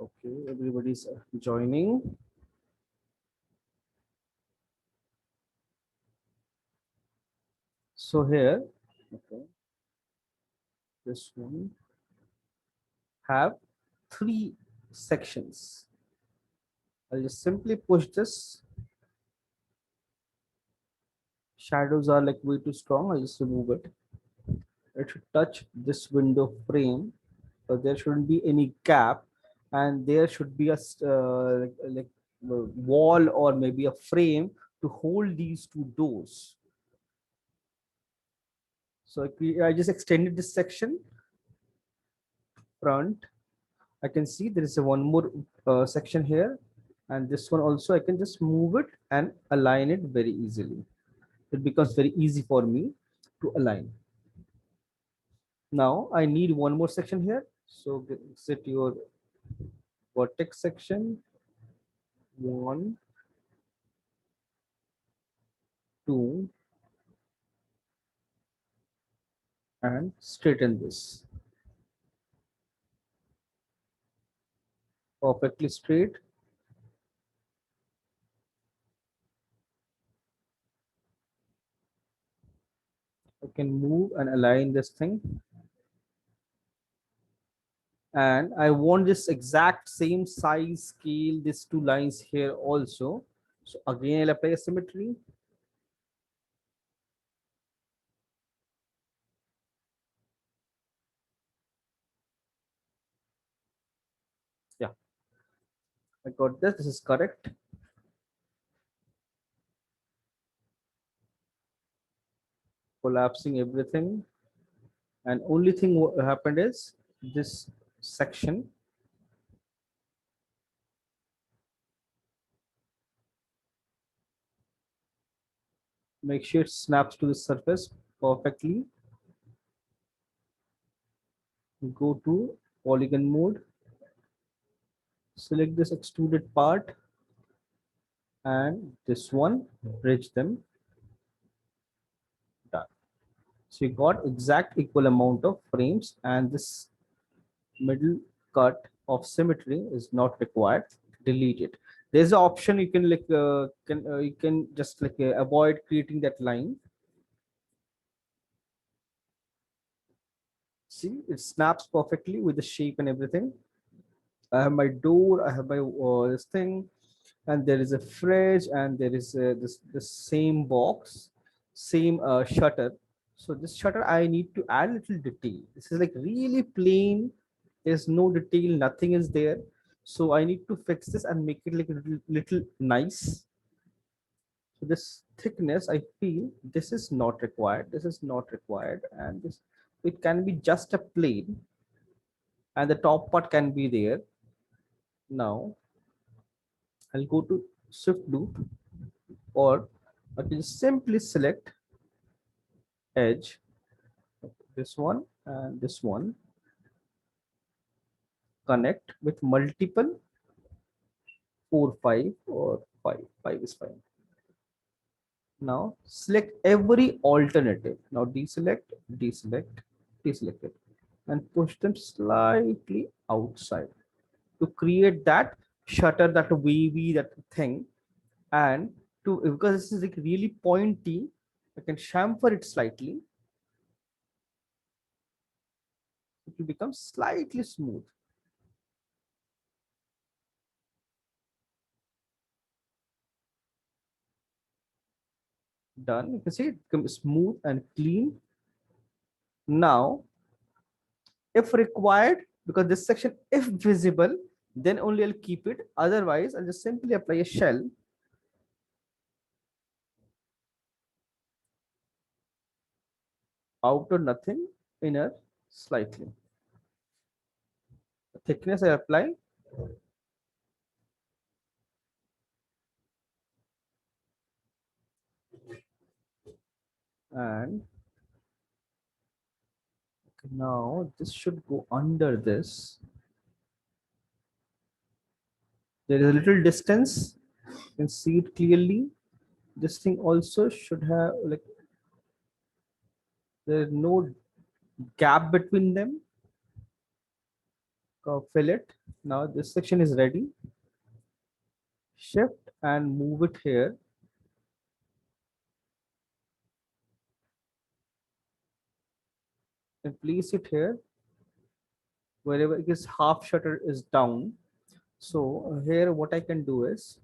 Okay, everybody's joining. So here, okay, this one have three sections. I'll just simply push this. Shadows are like way too strong. I'll just remove it. It should touch this window frame. So there shouldn't be any gap, and there should be a wall or maybe a frame to hold these two doors. So I just extended this section front. I can see there is a one more section here, and this one also I can just move it and align it very easily. It becomes very easy for me to align. Now I need one more section here. So set your vertex section, 1, 2, and straighten this perfectly straight. I can move and align this thing, and I want this exact same size scale, these two lines here also. So again I'll apply a symmetry. Yeah, I got this. This is correct. Collapsing everything, and only thing what happened is this section, make sure it snaps to the surface perfectly. Go to polygon mode, select this extruded part and this one, bridge them. Done. So you got exact equal amount of frames, and this middle cut of symmetry is not required. Delete it. There's an option you can you can just avoid creating that line. See, it snaps perfectly with the shape and everything. I have my door, I have my this thing, and there is a fridge, and there is this same box, same shutter. So this shutter I need to add little detail. This is like really plain. There's no detail, nothing is there. So I need to fix this and make it like a little nice. So this thickness, I feel this is not required. This is not required, and this, it can be just a plane, and the top part can be there. Now I'll go to shift loop, or I can simply select edge, this one and this one, connect with multiple 4, 5, or 5. 5 is fine. Now select every alternative. Now deselect, deselect, deselect it, and push them slightly outside to create that shutter, that wavy, that thing. And to, because this is like really pointy, I can chamfer it slightly. It will become slightly smooth. Done. You can see it becomes smooth and clean. Now if required, because this section if visible, then only I'll keep it, otherwise I'll just simply apply a shell, outer nothing, inner slightly. The thickness I apply, and now this should go under this. There is a little distance, you can see it clearly. This thing also should have like, there is no gap between them. fill it. Now this section is ready. Shift and move it here and place it here wherever it is half shutter is down. So here what I can do is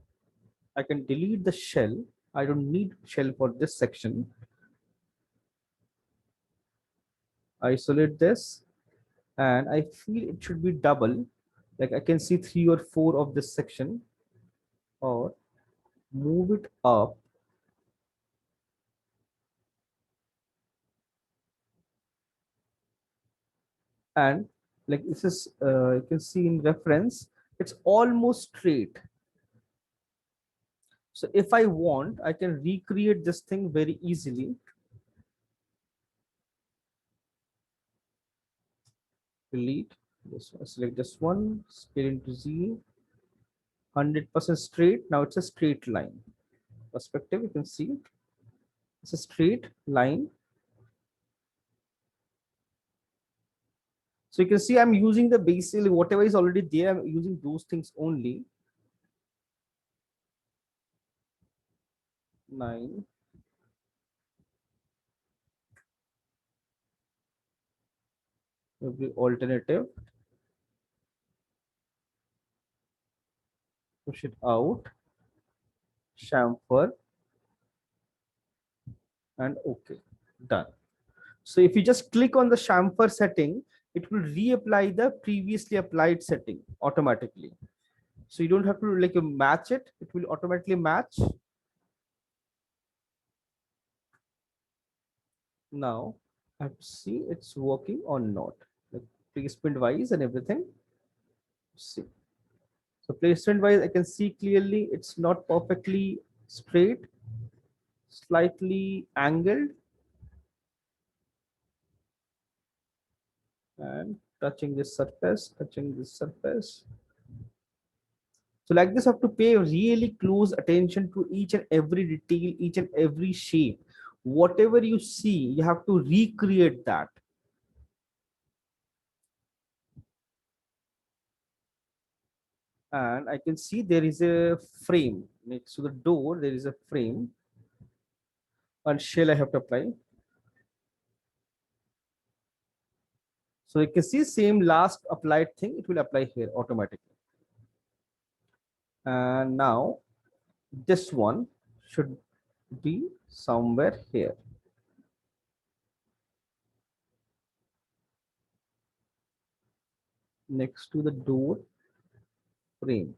I can delete the shell. I don't need shell for this section. Isolate this, and I feel it should be double. Like I can see 3 or 4 of this section, or move it up and like this is you can see in reference it's almost straight. So if I want, I can recreate this thing very easily. Delete this one, select this one, scale into Z, 100% straight. Now it's a straight line. Perspective, you can see it's a straight line. So you can see I'm using the basically whatever is already there, I'm using those things only. 9. Will be alternative. Push it out. Chamfer and OK. Done. So if you just click on the chamfer setting, it will reapply the previously applied setting automatically. So you don't have to like match it, it will automatically match. Now I have to see it's working or not, like placement wise and everything. See, so placement wise I can see clearly it's not perfectly straight, slightly angled, and touching this surface, touching this surface. So like this, I have to pay really close attention to each and every detail, each and every shape. Whatever you see, you have to recreate that. And I can see there is a frame next to the door. There is a frame and shell I have to apply. So you can see same last applied thing. It will apply here automatically. And now this one should be somewhere here next to the door frame.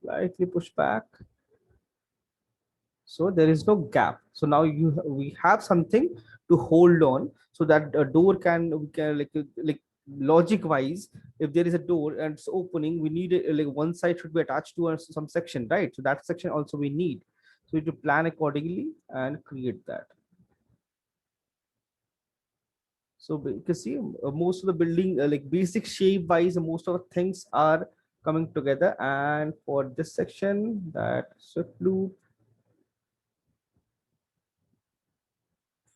Slightly push back. So there is no gap. So now we have something to hold on, so that a door can, we can like logic wise, if there is a door and it's opening, we need like one side should be attached to some section, right? So that section also we need. So we need to plan accordingly and create that. So you can see most of the building like basic shape wise, most of the things are coming together. And for this section, that swift loop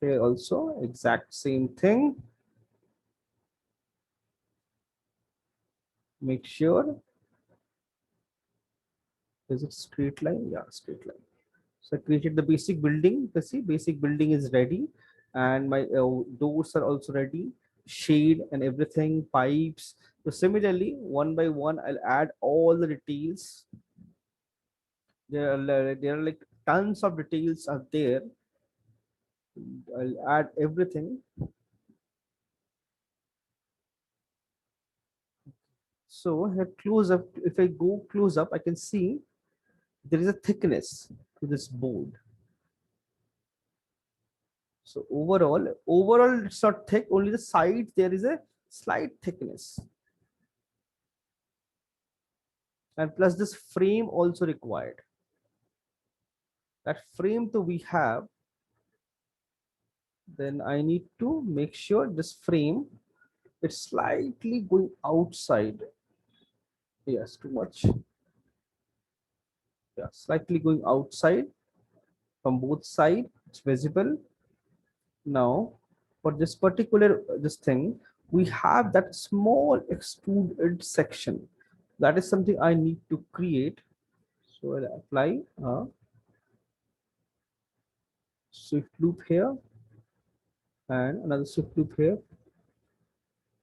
here also exact same thing. Make sure, is it straight line? Yeah, straight line. So I created the basic building. You see basic building is ready, and my doors are also ready, shade and everything, pipes. So similarly, one by one, I'll add all the details. There are like tons of details are there. I'll add everything. So here close up, if I go close up, I can see there is a thickness to this board. So overall it's not thick, only the side there is a slight thickness. And plus this frame also required. That frame to we have, then I need to make sure this frame it's slightly going outside. Yes, too much. Yeah, slightly going outside from both sides. It's visible. Now For this particular this thing, we have that small extruded section. That is something I need to create. So I'll apply a swift loop here and another swift loop here.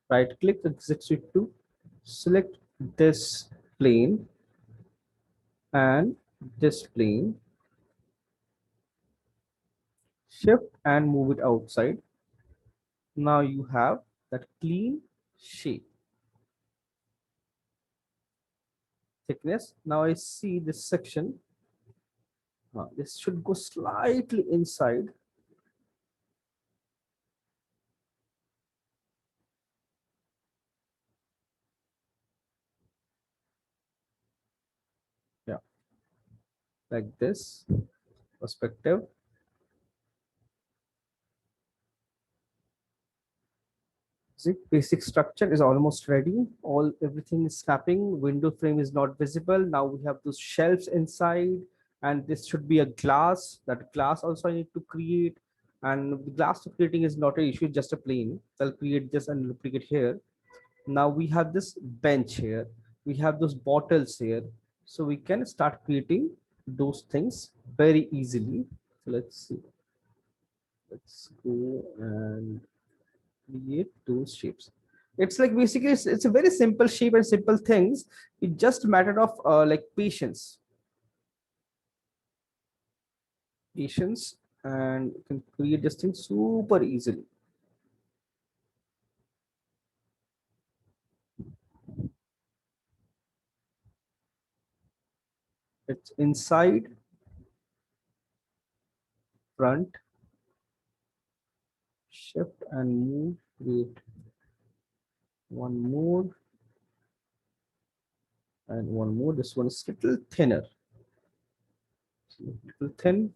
Right click the swift loop, select this plane and this plane, shift and move it outside. Now you have that clean shape. Thickness. Now I see this section. This should go slightly inside. Yeah, like this perspective. See, basic structure is almost ready. Everything is snapping. Window frame is not visible. Now we have those shelves inside, and this should be a glass. That glass also I need to create. And the glass creating is not an issue, just a plane. I'll create this and replicate here. Now we have this bench here. We have those bottles here. So we can start creating those things very easily. So let's see. Let's go and create those shapes. It's like basically it's a very simple shape and simple things. It's just a matter of like patience, and you can create this thing super easily. It's inside, front, shift and move, create one more and one more. This one is little thinner, little thin.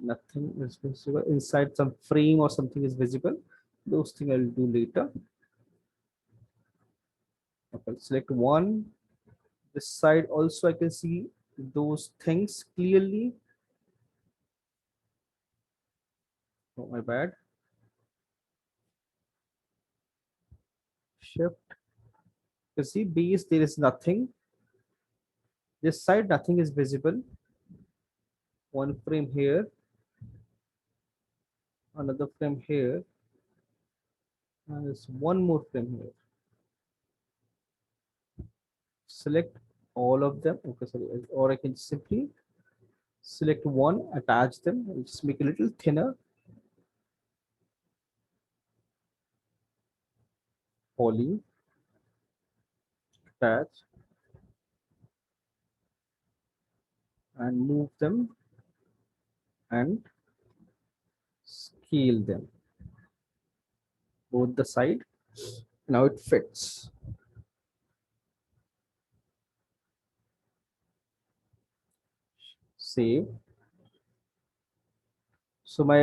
Nothing is visible inside. Some frame or something is visible. Those things I'll do later. Okay, select one. This side also I can see those things clearly. Oh, my bad. Shift. You see base, there is nothing. This side, nothing is visible. One frame here, another frame here, and there's one more frame here. Select all of them. Okay, sorry, or I can simply select one, attach them, and just make it a little thinner. Poly, attach, and move them and scale them both the side. Now it fits. Save. So my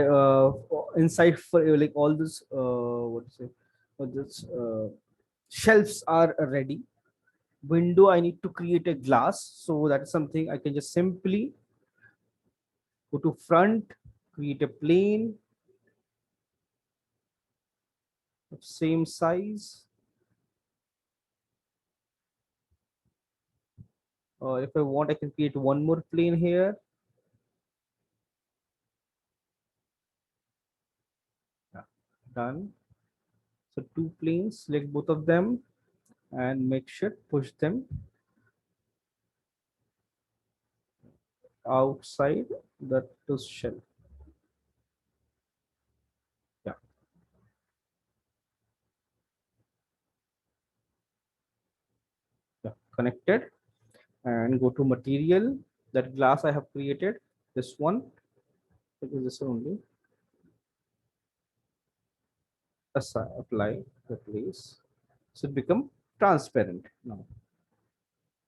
inside for like all this what to say, what this shelves are ready. Window I need to create a glass, so that's something I can just simply go to front, create a plane of same size. Or if I want, I can create one more plane here. Yeah, done. So two planes, select both of them and make sure push them outside the to shell. Yeah, yeah, connected. And go to material. That glass I have created. This one. It is this only. Apply, replace. So it become transparent now.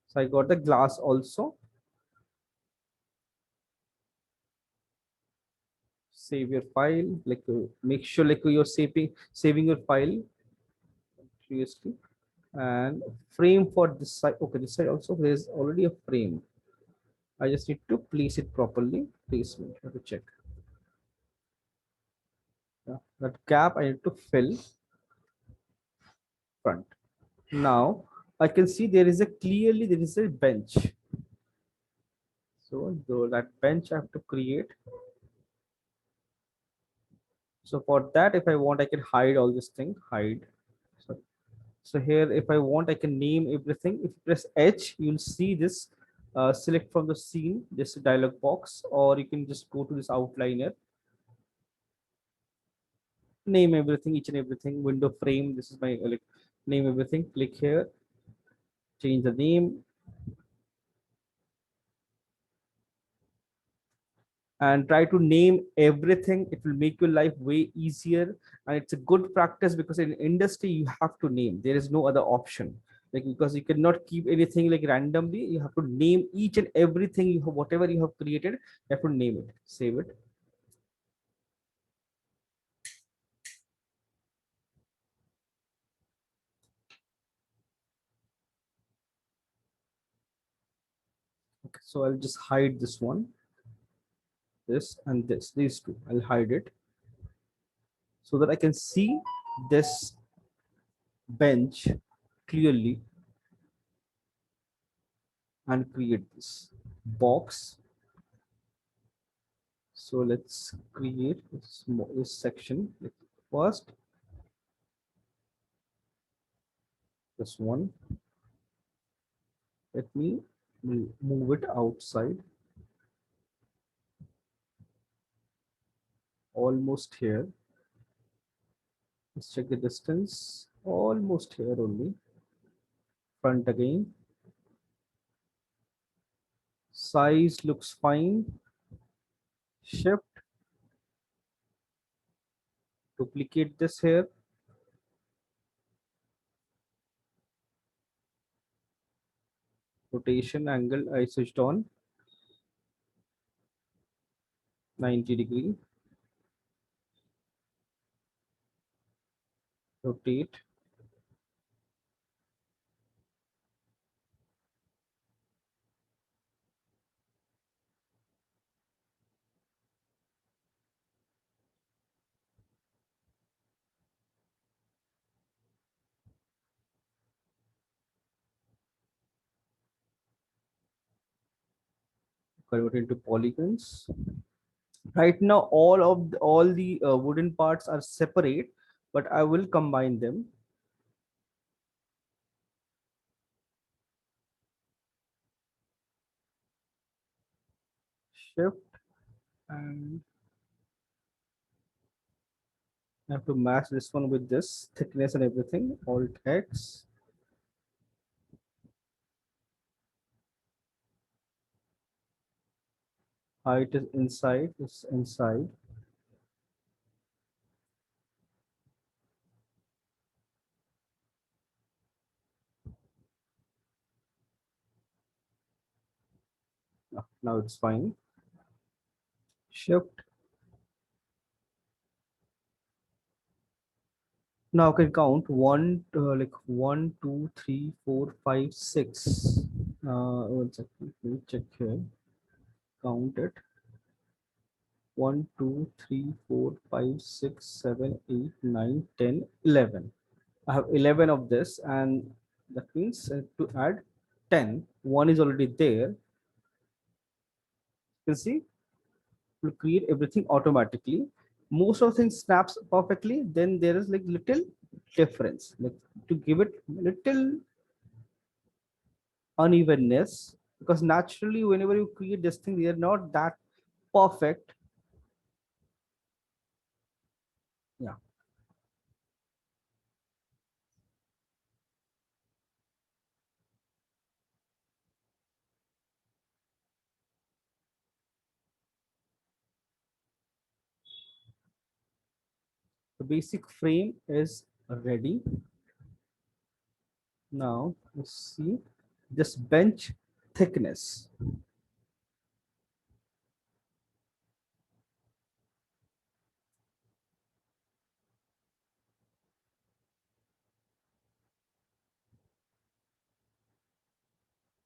So I got the glass also. Save your file. Like make sure like you're saving your file seriously. And frame for this side. Okay, this side also there's already a frame. I just need to place it properly. Placement. Have to check. Yeah, that gap I need to fill front. Now I can see there is a clearly there is a bench. So though that bench I have to create. So for that, if I want, I can hide all this thing, hide. So, so here, if I want, I can name everything. If you press H, you'll see this select from the scene, this dialog box, or you can just go to this outliner, name everything, each and everything, window frame. This is my like name everything. Click here, change the name, and try to name everything. It will make your life way easier, and it's a good practice because in industry you have to name. There is no other option, like because you cannot keep anything like randomly. You have to name each and everything you have, whatever you have created, you have to name it, save it. Okay, so I'll just hide this one, this and this, these two I'll hide it, so that I can see this bench clearly and create this box. So let's create this section. First, this one. Let me move it outside, almost here. Let's check the distance. Almost here only. Front again. Size looks fine. Shift, duplicate this here. Rotation angle I switched on 90-degree. Rotate. Convert into polygons. Right now, all the wooden parts are separate, but I will combine them. Shift, and I have to match this one with this thickness and everything. Alt X. Height is inside. It's inside. Now it's fine. Shift. Now I can count one, like 1, 2, 3, 4, 5, 6. 1 second. Let me check here. Count it. 1, 2, 3, 4, 5, 6, 7, 8, 9, 10, 11. I have 11 of this, and that means to add 10. One is already there. You can see will create everything automatically. Most of things snaps perfectly. Then there is like little difference, like to give it little unevenness, because naturally whenever you create this thing, they are not that perfect. Yeah, the basic frame is ready. Now let's see this bench thickness.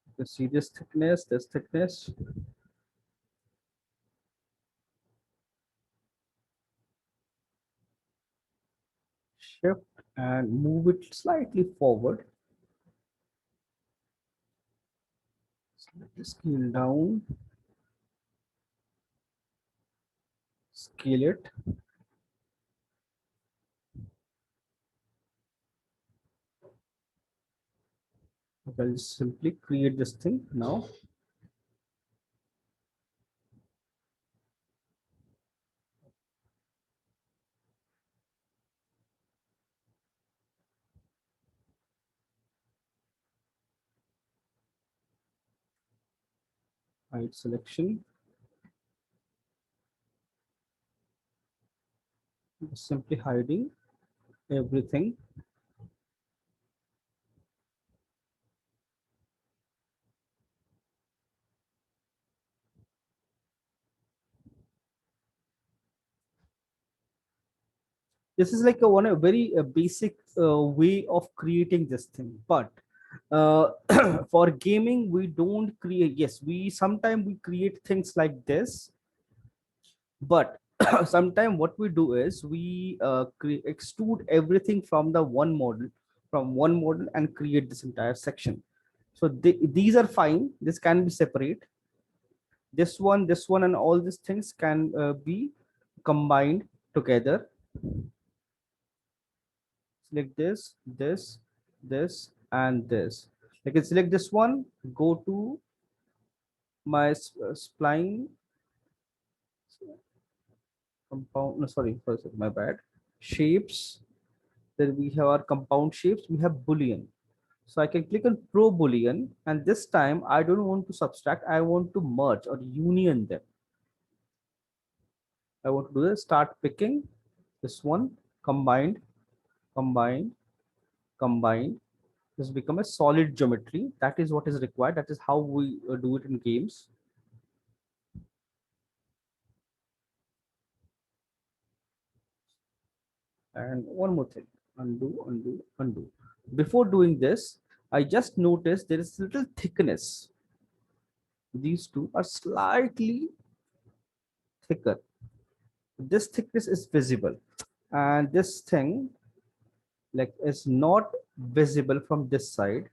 You can see this thickness. shift and move it slightly forward. Slightly scale down, scale it. Okay, I'll just simply create this thing now. Hide selection. Simply hiding everything. This is like a very basic way of creating this thing, but uh, for gaming we don't create. Yes, we sometimes we create things like this, but sometimes what we do is we extrude everything from the one model and create this entire section. So these are fine, this can be separate. This one and all these things can be combined together. Select this and this. I can select this one, go to my spline compound, no, sorry, my bad, shapes. Then we have our compound shapes, we have boolean. So I can click on pro boolean, and this time I don't want to subtract, I want to merge or union them. I want to do this, start picking this one, combined, combined, combined. This become a solid geometry. That is what is required, that is how we do it in games. And one more thing, undo, undo, undo. Before doing this, I just noticed there is little thickness. These two are slightly thicker. This thickness is visible, and this thing like is not visible from this side.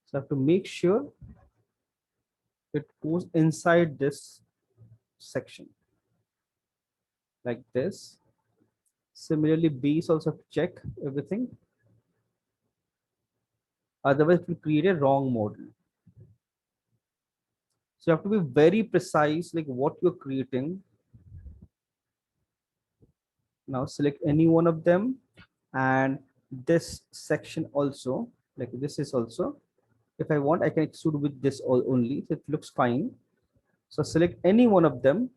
So I have to make sure it goes inside this section like this. Similarly, base also have to check everything, otherwise it will create a wrong model. So you have to be very precise like what you're creating. Now select any one of them, and this section also, like this is also, if I want I can extrude with this all only, so it looks fine. So select any one of them,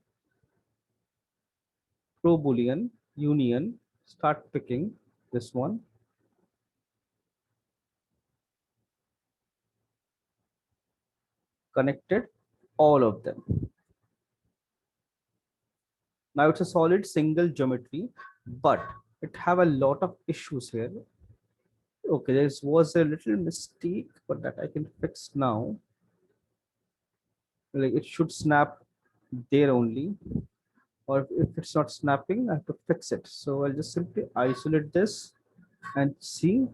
pro boolean, union, start picking this one, connected all of them. Now it's a solid single geometry, but it have a lot of issues here. Okay, there was a little mistake, but that I can fix now. Like it should snap there only, or if it's not snapping I have to fix it. So I'll just simply isolate this and see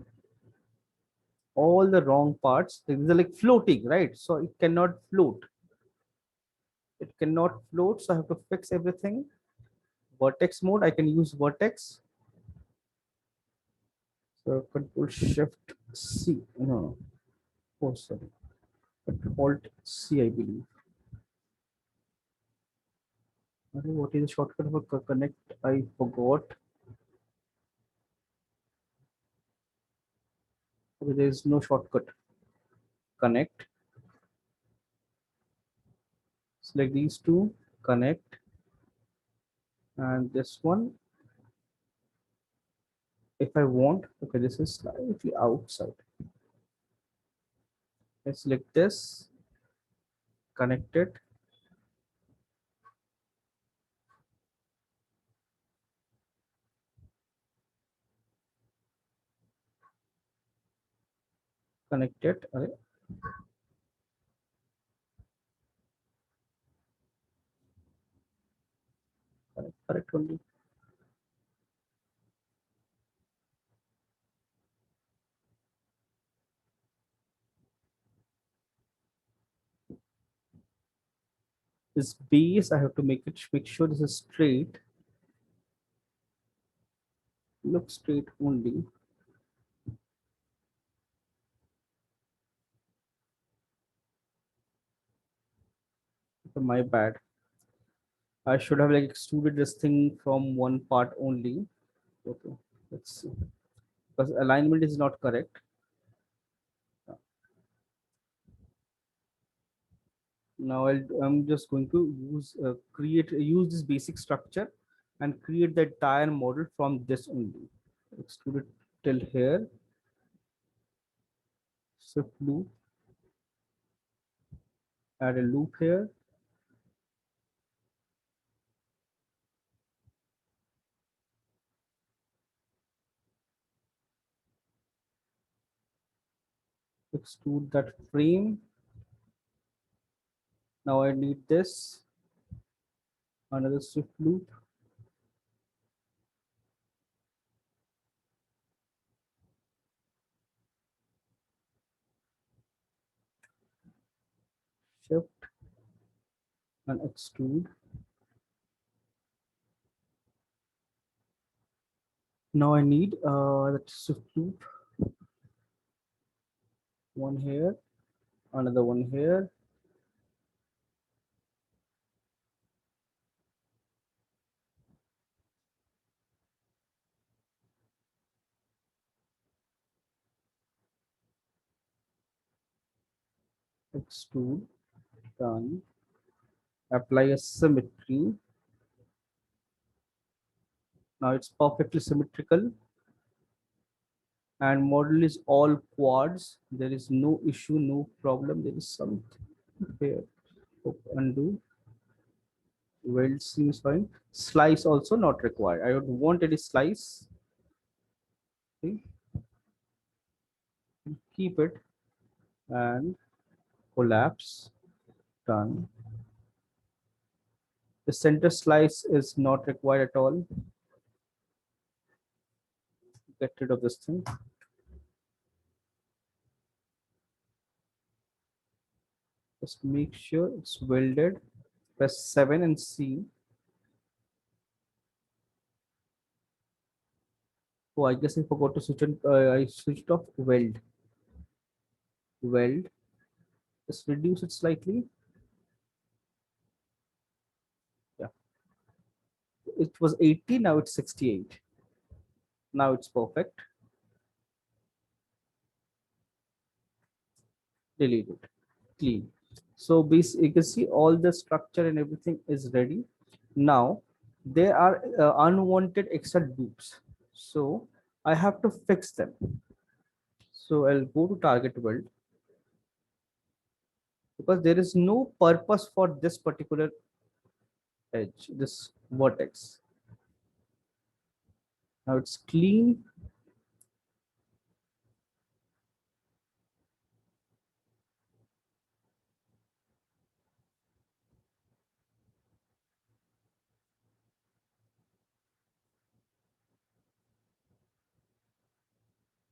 all the wrong parts. These are like floating, right? So it cannot float, it cannot float, so I have to fix everything. Vertex mode, I can use vertex. So control shift C, no, oh sorry, alt C I believe. What is the shortcut for connect? I forgot. Okay, there is no shortcut. Connect, select these two, connect, and this one. If I want, okay, this is slightly outside. I select this, connect it, connect it. Correct only. This base, I have to make sure this is straight. Look straight only. My bad. I should have like extruded this thing from one part only. Okay, let's see. Because alignment is not correct. Now I'm just going to use this basic structure and create the entire model from this only. Extrude it till here. Shift loop. Add a loop here. Extrude that frame. Now I need this. Another shift loop. Shift and extrude. Now I need that shift loop. One here. Another one here. Extrude. Done. Apply a symmetry. Now it's perfectly symmetrical and model is all quads. There is no issue, no problem. There is something here. Undo. Weld seems fine. Slice also not required. I don't want any slice. Okay. Keep it and collapse. Done. The center slice is not required at all. Get rid of this thing. Just make sure it's welded. Press 7 and C. Oh, I guess I forgot to switch on. I switched off weld. Weld. Just reduce it slightly. Yeah. It was 80. Now it's 68. Now it's perfect. Delete it. Clean. So basically, you can see all the structure and everything is ready. Now there are unwanted extra loops. So I have to fix them. So I'll go to target weld because there is no purpose for this particular edge, this vertex. Now it's clean.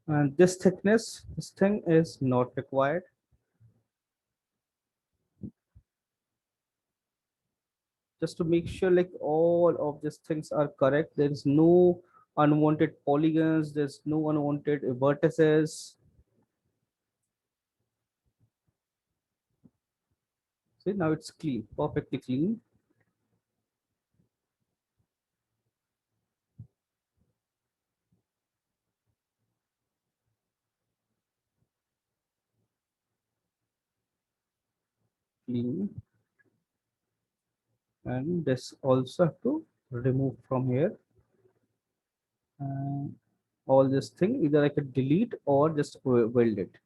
And this thickness, this thing is not required. Just to make sure like all of these things are correct. There is no unwanted polygons. There's no unwanted vertices. See, now it's clean, perfectly clean. Clean. And this also have to remove from here. And all this thing, either I could delete or just weld it.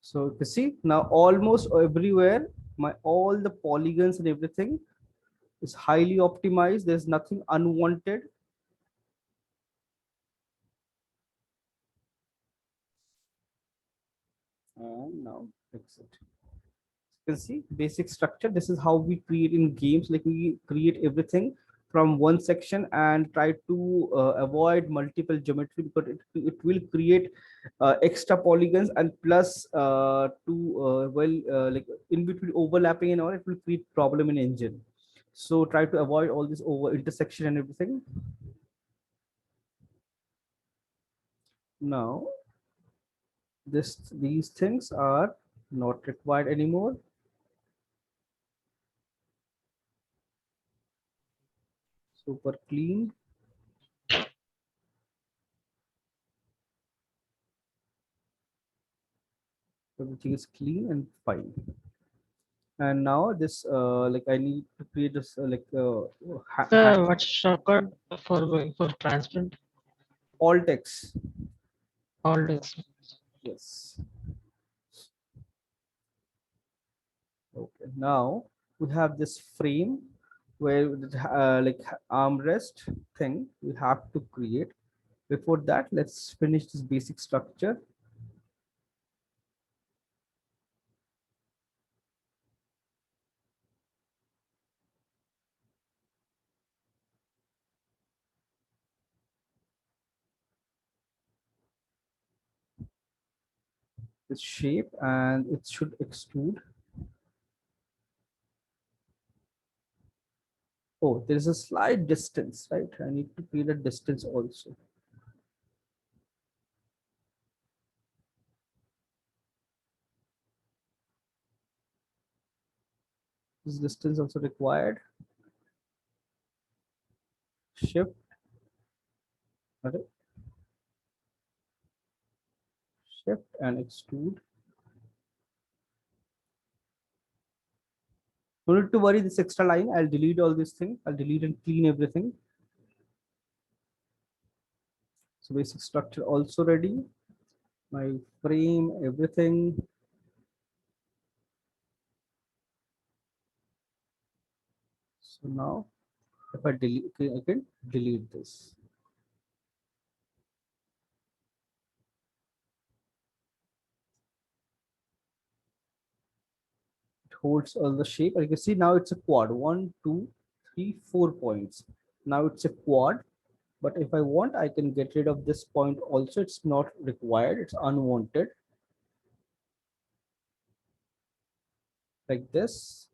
So you see now almost everywhere, my all the polygons and everything is highly optimized. There's nothing unwanted. And now Fix it. You can see basic structure. This is how we create in games. Like we create everything from one section and try to avoid multiple geometry, because it will create extra polygons, and plus to like in between overlapping and all, it will create problem in engine. So try to avoid all this over intersection and everything. Now these things are not required anymore. Super clean. Everything is clean and fine. And now this like I need to create this Sir, what's shortcut for going for transparent? all text. All this. Yes. Okay, now we have this frame where like armrest thing we have to create. Before that, let's finish this basic structure. This shape, and it should extrude. Oh, there is a slight distance, right? I need to create a distance also. This distance also required. Shift, okay, shift and extrude. No need to worry this extra line. I'll delete all this thing. I'll delete and clean everything. So basic structure also ready. My frame, everything. So now if I delete, okay, I can delete this. It holds all the shape. And you can see now it's a quad. 1, 2, 3, 4 points. Now it's a quad. But if I want, I can get rid of this point also. It's not required. It's unwanted. Like this.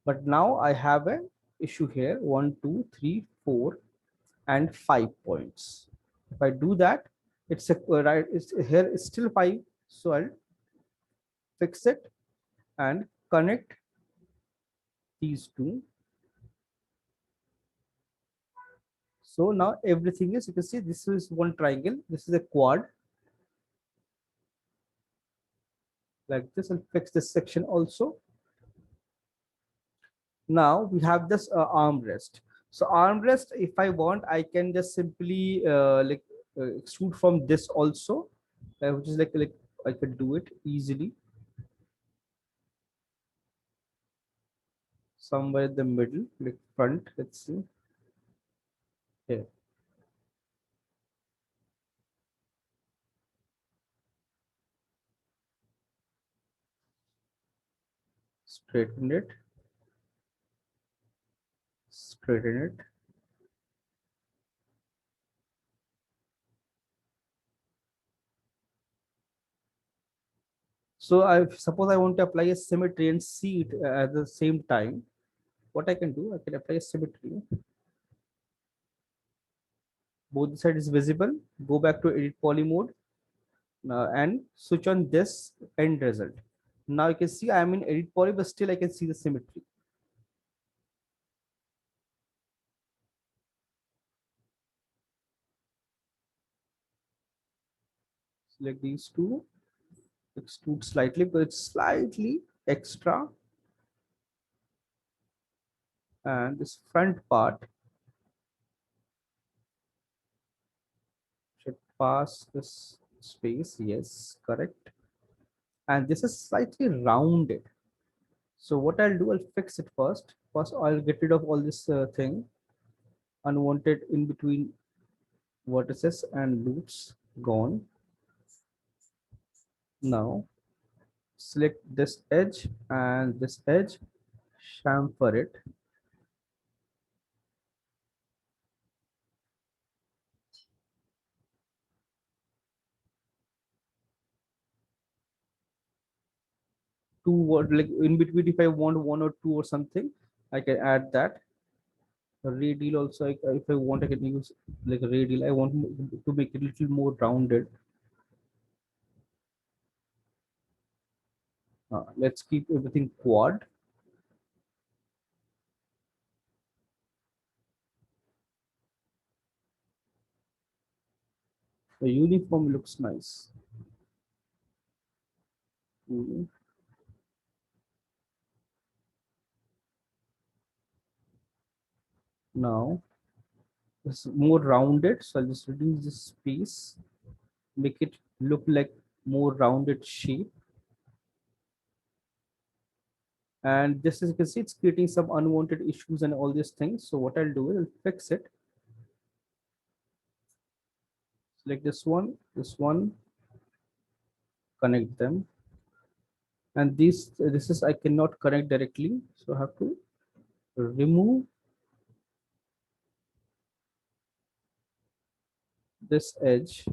But now I have an issue here. 1, 2, 3, 4, and 5 points. If I do that, it's a right. It's here. It's still 5. So I'll fix it and connect these two. So now everything is. You can see this is one triangle. This is a quad. Like this, and fix this section also. Now we have this armrest. So armrest, if I want, I can just simply extrude from this also, which is like I could do it easily somewhere in the middle, like front. Let's see here, straighten it, straighten it. So I suppose I want to apply a symmetry and see it at the same time. What I can do, I can apply a symmetry. Both the side is visible. Go back to edit poly mode and switch on this end result. Now you can see I am in edit poly, but still I can see the symmetry. Select these two, extrude slightly, but it's slightly extra. And this front part should pass this space. Yes, correct. And this is slightly rounded. So what I'll do, I'll fix it first. First, I'll get rid of all this thing, unwanted in between vertices and loops gone. Now select this edge and this edge, chamfer it. Two word like in between, if I want one or two or something, I can add that. A radial also, if I want, I can use like a radial. I want to make it a little more rounded. Let's keep everything quad. The uniform looks nice. Mhm. Now it's more rounded, so I'll just reduce this space, make it look like more rounded shape. And just as you can see, it's creating some unwanted issues and all these things. So what I'll do is I'll fix it. Select this one, connect them. And this is I cannot connect directly, so I have to remove this edge,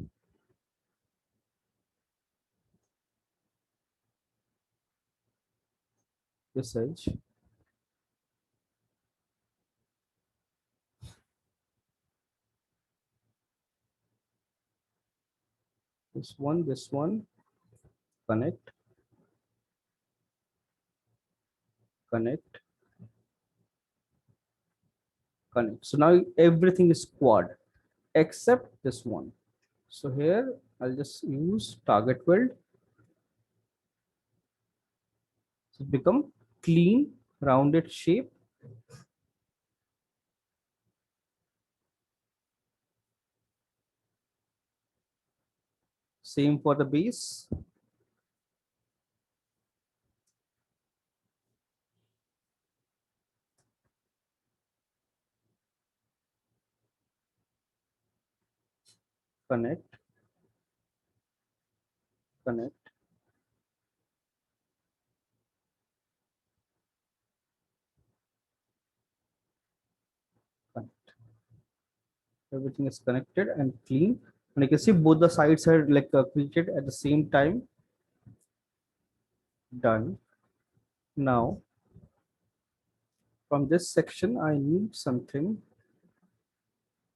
this edge, this one, connect, connect, connect. So now everything is quad except this one. So here I'll just use target weld. So it become clean, rounded shape. Same for the base. Connect, connect, connect. Everything is connected and clean. And you can see both the sides are like created at the same time. Done. Now from this section, I need something,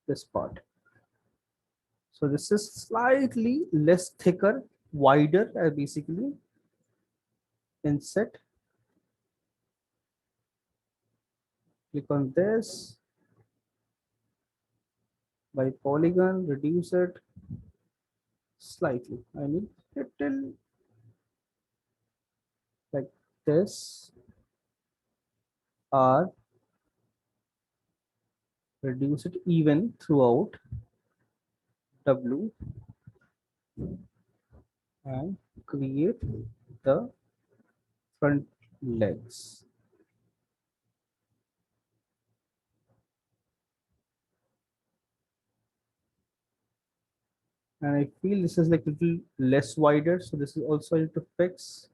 this part. So this is slightly less thicker, wider, basically. Inset, click on this, by polygon, reduce it slightly. I need little like this, or reduce it even throughout, W, and create the front legs. And I feel this is like a little less wider, so this is also I need to fix.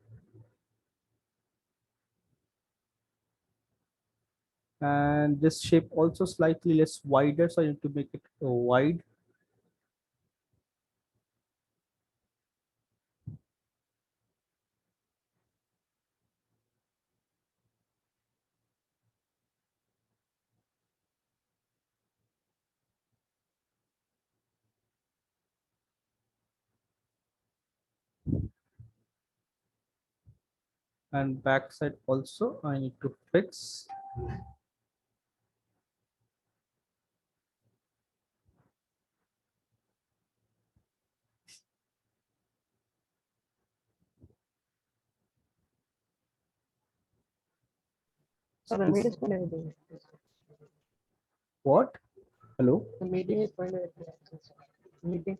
And this shape also slightly less wider, so I need to make it wide. And backside also I need to fix. So the meeting is going to be. What? Hello? The meeting is going to be. Meeting.